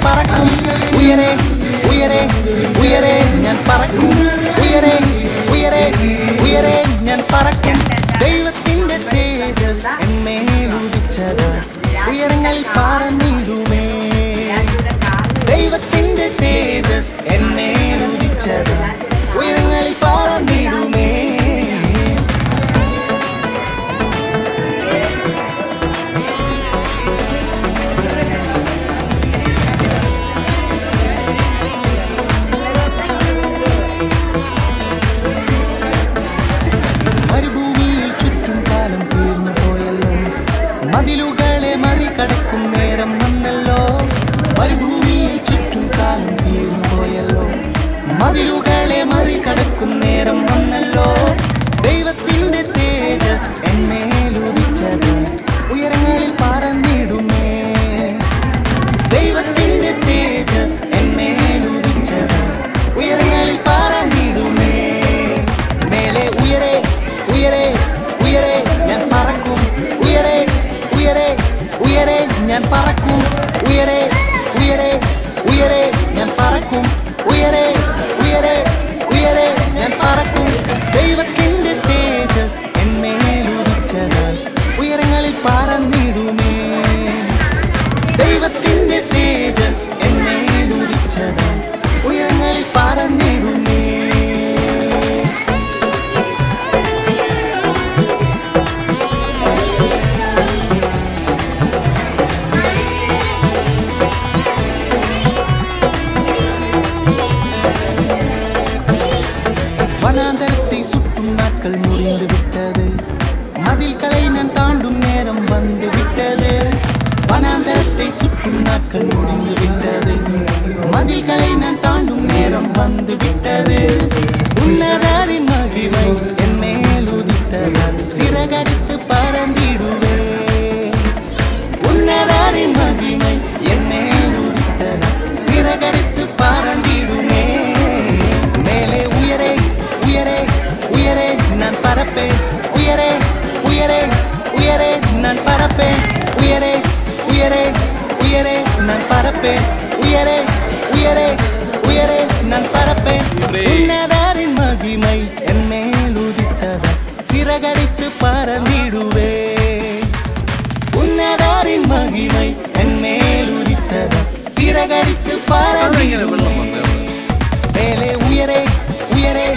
പറക്കും ഉയരെ ഉയരെ ഉയരെ ഞാൻ പറക്കും ഉയരെ ഉയരെ ഉയരെ ഞാൻ പറക്കും ദൈവത്തിന്റെ തേജസ് എന്മേൽ ഉദിച്ചത് ഉയരങ്ങളിൽ പറന്നിടുമേ ദൈവത്തിന്റെ തേജസ് എന്മേൽ ഉദിച്ചത് ഉയരങ്ങളിൽ പറന്നിടുമേ മതിലുകളെ മറികടക്കും നേരം വന്നല്ലോ മരുഭൂമിയിൽ ചുറ്റും കാലം തീർന്നു പോയല്ലോ മതിലുകളെ മറികടക്കും നേരം വന്നല്ലോ ദൈവത്തിന്റെ തേജസ് എന്മേൽ ഉദിച്ചത് ഉയരങ്ങളിൽ പറന്നിടുമേ ദൈവത്തിന്റെ തേജസ് എന്മേൽ ഉദിച്ചത് ഉയരങ്ങളിൽ പറന്നിടുമേ മേലെ ഉയരെ ഉയരെ ഉയരെ ഞാൻ പറക്കും ഉയരെ ഉയരെ ഉയരെ ഞാൻ പറക്കും ഉയരെ ഉയരെ ഉയരെ ഞാൻ പറക്കും ഉയരെ ഉയരെ ഉയരെ ഞാൻ പറക്കും ദൈവത്തിന്റെ തേജസ് എന്മേൽ ഉദിച്ചതാൽ ഉയരങ്ങളിൽ പറന്നിടുമേ ദൈവത്തിന്റെ തേജസ് എന്മേൽ ഉദിച്ചതാൽ ഉയരങ്ങളിൽ പറന്നിടുമേ வனாந்தரத்தை சுற்றும் நாட்கள் முடிந்து விட்டது மதில்களை நான் தாண்டும் நேரம் வந்து விட்டது வனாந்தரத்தை சுற்றும் நாட்கள் முடிந்து விட்டது மதில்களை நான் தாண்டும் நேரம் வந்து விட்டது உன்னதரின் மகிமை என் மேல் உதித்ததால் சிறகடித்து பறந்திடுவே உன்னதரின் மகிமை என் மேல் உதித்ததால் சிறகடித்து பறந்திடுமே மேலே உயரே உயரே உயரே நான் பறப்பேன் உயரே உயரே உயரே நான் பறப்பேன் உயரே உயரே உயரே நான் பறப்பேன் உயரே உயரே உயரே நான் பறப்பேன் உன்னதரின் மகிமை என் மேல் உதித்ததால் சிறகடித்து பறந்திடுவே உன்னதரின் மகிமை என் மேல் உதித்ததால் சிறகடித்து பறந்திடுவே மேலே உயரே உயரே